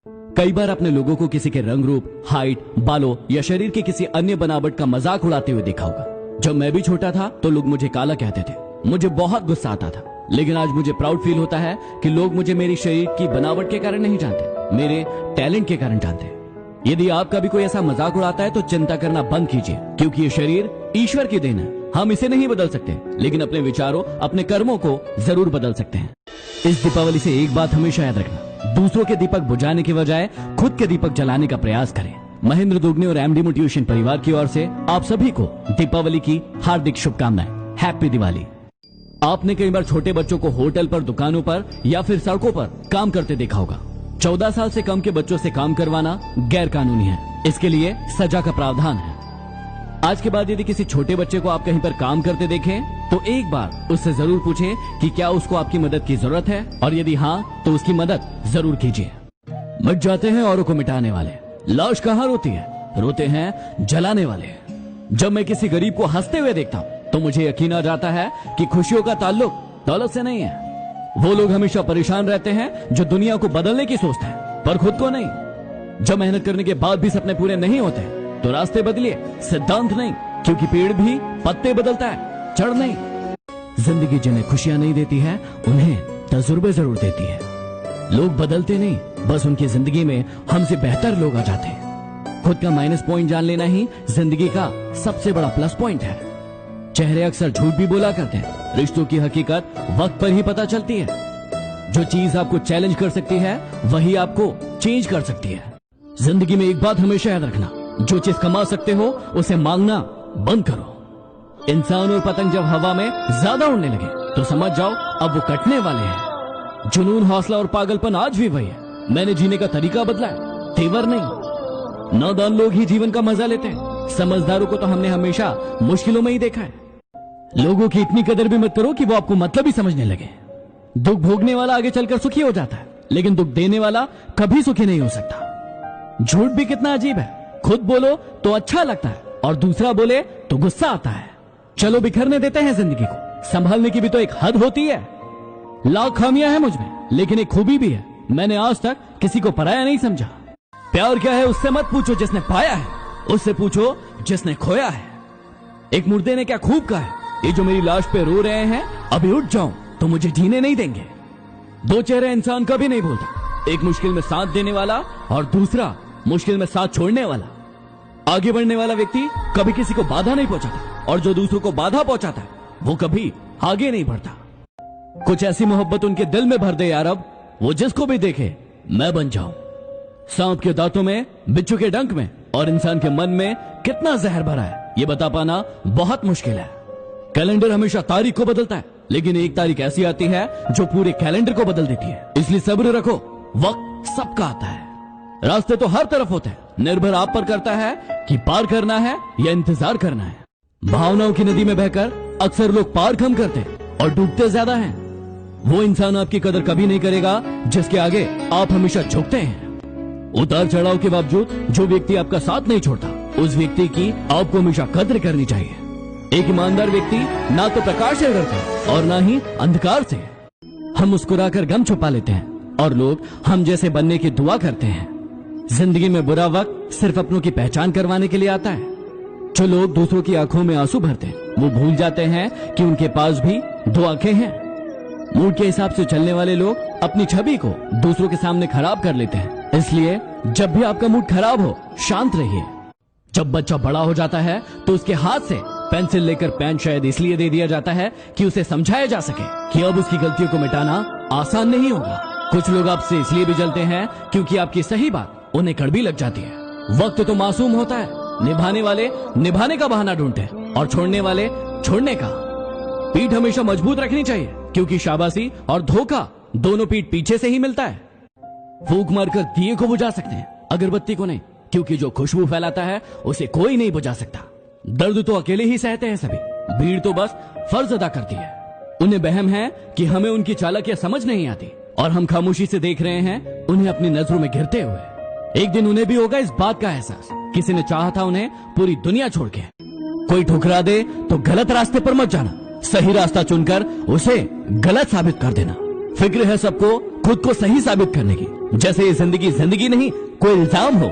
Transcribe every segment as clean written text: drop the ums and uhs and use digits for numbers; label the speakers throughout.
Speaker 1: कई बार अपने लोगों को किसी के रंग रूप, हाइट, बालों या शरीर के किसी अन्य बनावट का मजाक उड़ाते हुए देखा होगा। जब मैं भी छोटा था तो लोग मुझे काला कहते थे, मुझे बहुत गुस्सा आता था। लेकिन आज मुझे प्राउड फील होता है कि लोग मुझे मेरी शरीर की बनावट के कारण नहीं जानते, मेरे टैलेंट के कारण जानते हैं। यदि आपका भी कोई ऐसा मजाक उड़ाता है तो चिंता करना बंद कीजिए, क्योंकि ये शरीर ईश्वर की देन है। हम इसे नहीं बदल सकते, लेकिन अपने विचारों, अपने कर्मों को जरूर बदल सकते हैं। इस दीपावली से एक बात हमेशा याद रखना, दूसरों के दीपक बुझाने के बजाय खुद के दीपक जलाने का प्रयास करें। महेंद्र दुगने और एमडी मोटिवेशन परिवार की ओर से आप सभी को दीपावली की हार्दिक शुभकामनाएं। हैप्पी दिवाली। आपने कई बार छोटे बच्चों को होटल पर, दुकानों पर या फिर सड़कों पर काम करते देखा होगा। 14 साल से कम के बच्चों से काम करवाना गैर कानूनी है, इसके लिए सजा का प्रावधान है। आज के बाद यदि किसी छोटे बच्चे को आप कहीं पर काम करते देखें तो एक बार उससे जरूर पूछें कि क्या उसको आपकी मदद की जरूरत है, और यदि हाँ तो उसकी मदद जरूर कीजिए। मिट जाते हैं औरों को मिटाने वाले, लाश कहाँ रोती है, रोते हैं जलाने वाले। जब मैं किसी गरीब को हंसते हुए देखता हूँ तो मुझे यकीन आ जाता है कि खुशियों का ताल्लुक दौलत से नहीं है। वो लोग हमेशा परेशान रहते हैं जो दुनिया को बदलने की सोचते हैं, पर खुद को नहीं। जब मेहनत करने के बाद भी सपने पूरे नहीं होते तो रास्ते बदलिए, सिद्धांत नहीं, क्योंकि पेड़ भी पत्ते बदलता है, जड़ नहीं। जिंदगी जिन्हें खुशियां नहीं देती है उन्हें तजुर्बे जरूर देती है। लोग बदलते नहीं, बस उनकी जिंदगी में हमसे बेहतर लोग आ जाते हैं। खुद का माइनस पॉइंट जान लेना ही जिंदगी का सबसे बड़ा प्लस पॉइंट है। चेहरे अक्सर झूठ भी बोला करते हैं, रिश्तों की हकीकत वक्त पर ही पता चलती है। जो चीज आपको चैलेंज कर सकती है वही आपको चेंज कर सकती है। जिंदगी में एक बात हमेशा याद रखना, जो चीज कमा सकते हो उसे मांगना बंद करो। इंसान और पतंग जब हवा में ज्यादा उड़ने लगे तो समझ जाओ अब वो कटने वाले हैं। जुनून, हौसला और पागलपन आज भी वही है। मैंने जीने का तरीका बदला है, तेवर नहीं। नादान लोग ही जीवन का मजा लेते हैं, समझदारों को तो हमने हमेशा मुश्किलों में ही देखा है। लोगों की इतनी कदर भी मत करो कि वो आपको मतलब ही समझने लगे। दुख भोगने वाला आगे चलकर सुखी हो जाता है, लेकिन दुख देने वाला कभी सुखी नहीं हो सकता। झूठ भी कितना अजीब है, खुद बोलो तो अच्छा लगता है और दूसरा बोले तो गुस्सा आता है। चलो बिखरने देते हैं जिंदगी को, संभालने की भी तो एक हद होती है। लाख खामियां हैं मुझ में, लेकिन एक खूबी भी है, मैंने आज तक किसी को पराया नहीं समझा। प्यार क्या है उससे मत पूछो जिसने पाया है, उससे पूछो जिसने खोया है। एक मुर्दे ने क्या खूब कहा है, ये जो मेरी लाश पे रो रहे हैं अभी उठ जाऊं तो मुझे जीने नहीं देंगे। दो चेहरे इंसान कभी नहीं बोलता, एक मुश्किल में साथ देने वाला और दूसरा मुश्किल में साथ छोड़ने वाला। आगे बढ़ने वाला व्यक्ति कभी किसी को बाधा नहीं पहुंचाता, और जो दूसरों को बाधा पहुंचाता है वो कभी आगे नहीं बढ़ता। कुछ ऐसी मोहब्बत उनके दिल में भर दे यार अब, वो जिसको भी देखे मैं बन जाऊं। सांप के दांतों में, बिच्छू के डंक में और इंसान के मन में कितना जहर भरा है ये बता पाना बहुत मुश्किल है। कैलेंडर हमेशा तारीख को बदलता है, लेकिन एक तारीख ऐसी आती है जो पूरे कैलेंडर को बदल देती है। इसलिए सब्र रखो, वक्त सबका आता है। रास्ते तो हर तरफ होते हैं, निर्भर आप पर करता है कि पार करना है या इंतजार करना है। भावनाओं की नदी में बहकर अक्सर लोग पार कम करते और डूबते ज्यादा हैं। वो इंसान आपकी कदर कभी नहीं करेगा जिसके आगे आप हमेशा झुकते हैं। उतार चढ़ाव के बावजूद जो व्यक्ति आपका साथ नहीं छोड़ता, उस व्यक्ति की आपको हमेशा कद्र करनी चाहिए। एक ईमानदार व्यक्ति ना तो प्रकाश से डरता और ना ही अंधकार से। हम मुस्कुराकर गम छुपा लेते हैं और लोग हम जैसे बनने की दुआ करते हैं। जिंदगी में बुरा वक्त सिर्फ अपनों की पहचान करवाने के लिए आता है। जो लोग दूसरों की आंखों में आंसू भरते हैं वो भूल जाते हैं कि उनके पास भी दो आंखें हैं। मूड के हिसाब से चलने वाले लोग अपनी छवि को दूसरों के सामने खराब कर लेते हैं। इसलिए जब भी आपका मूड खराब हो शांत रहिए। जब बच्चा बड़ा हो जाता है तो उसके हाथ से पेंसिल लेकर पेन शायद इसलिए दे दिया जाता है कि उसे समझाया जा सके कि अब उसकी गलतियों को मिटाना आसान नहीं होगा। कुछ लोग आपसे इसलिए भी जलते हैं क्योंकि आपकी सही बात उन्हें कड़वी लग जाती है। वक्त तो मासूम होता है, निभाने वाले निभाने का बहाना ढूंढते हैं और छोड़ने वाले छोड़ने का। पीठ हमेशा मजबूत रखनी चाहिए, क्योंकि शाबाशी और धोखा दोनों पीठ पीछे से ही मिलता है। फूंक मारकर दिए को बुझा सकते हैं, अगरबत्ती को नहीं, क्योंकि जो खुशबू फैलाता है उसे कोई नहीं बुझा सकता। दर्द तो अकेले ही सहते हैं सभी, भीड़ तो बस फर्ज अदा करती है। उन्हें वहम है कि हमें उनकी चालाकियां समझ नहीं आती और हम खामोशी से देख रहे हैं उन्हें अपनी नजरों में गिरते हुए। एक दिन उन्हें भी होगा इस बात का एहसास, किसी ने चाहा था उन्हें पूरी दुनिया छोड़ के। कोई ठुकरा दे तो गलत रास्ते पर मत जाना, सही रास्ता चुनकर उसे गलत साबित कर देना। फिक्र है सबको खुद को सही साबित करने की, जैसे ये जिंदगी जिंदगी नहीं, कोई इल्जाम हो।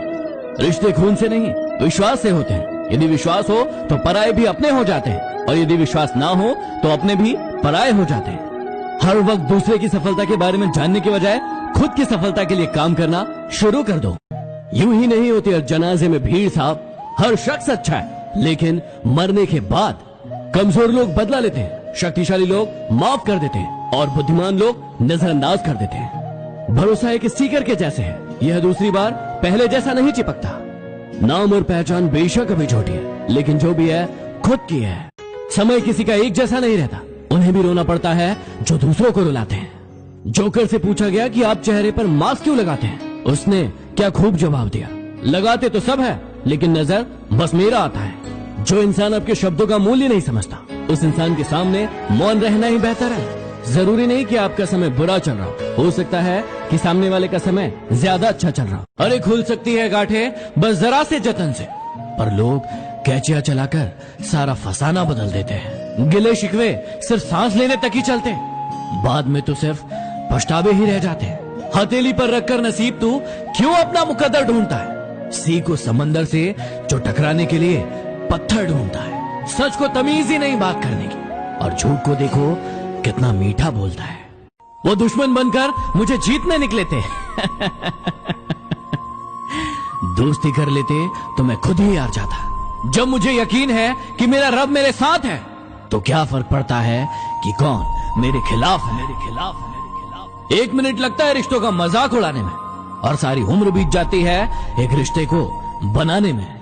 Speaker 1: रिश्ते खून से नहीं, विश्वास से होते हैं। यदि विश्वास हो तो पराये भी अपने हो जाते हैं, और यदि विश्वास ना हो तो अपने भी पराये हो जाते हैं। हर वक्त दूसरे की सफलता के बारे में जानने के बजाय खुद की सफलता के लिए काम करना शुरू कर दो। यूं ही नहीं होती हर जनाजे में भीड़ साहब। हर शख्स अच्छा है, लेकिन मरने के बाद कमजोर लोग बदला लेते हैं, शक्तिशाली लोग माफ कर देते हैं, और बुद्धिमान लोग नजरअंदाज कर देते हैं। भरोसा एक स्टिकर के जैसे है, यह दूसरी बार पहले जैसा नहीं चिपकता। नाम और पहचान बेशक अभी छोटी है, लेकिन जो भी है खुद की है। समय किसी का एक जैसा नहीं रहता, उन्हें भी रोना पड़ता है जो दूसरों को रुलाते हैं। जोकर से पूछा गया कि आप चेहरे पर मास्क क्यों लगाते हैं, उसने क्या खूब जवाब दिया, लगाते तो सब है, लेकिन नजर बस मेरा आता है। जो इंसान आपके शब्दों का मूल्य नहीं समझता, उस इंसान के सामने मौन रहना ही बेहतर है। जरूरी नहीं कि आपका समय बुरा चल रहा हो सकता है कि सामने वाले का समय ज्यादा अच्छा चल रहा हो। अरे खुल सकती है गांठें बस जरा से जतन से, पर लोग कैचिया चलाकर सारा फसाना बदल देते हैं। गिले शिकवे सिर्फ सांस लेने तक ही चलते, बाद में तो सिर्फ पछतावे ही रह जाते हैं। हथेली पर रखकर नसीब तू क्यों अपना मुकद्दर ढूंढता है। सी को समंदर से जो टकराने के लिए पत्थर ढूंढता है। सच को तमीज ही नहीं बात करने की, और झूठ को देखो कितना मीठा बोलता है। वो दुश्मन बनकर मुझे जीतने निकले थे दोस्ती कर लेते तो मैं खुद ही हार जाता। जब मुझे यकीन है कि मेरा रब मेरे साथ है, तो क्या फर्क पड़ता है कि कौन मेरे खिलाफ है। एक मिनट लगता है रिश्तों का मजाक उड़ाने में, और सारी उम्र बीत जाती है एक रिश्ते को बनाने में।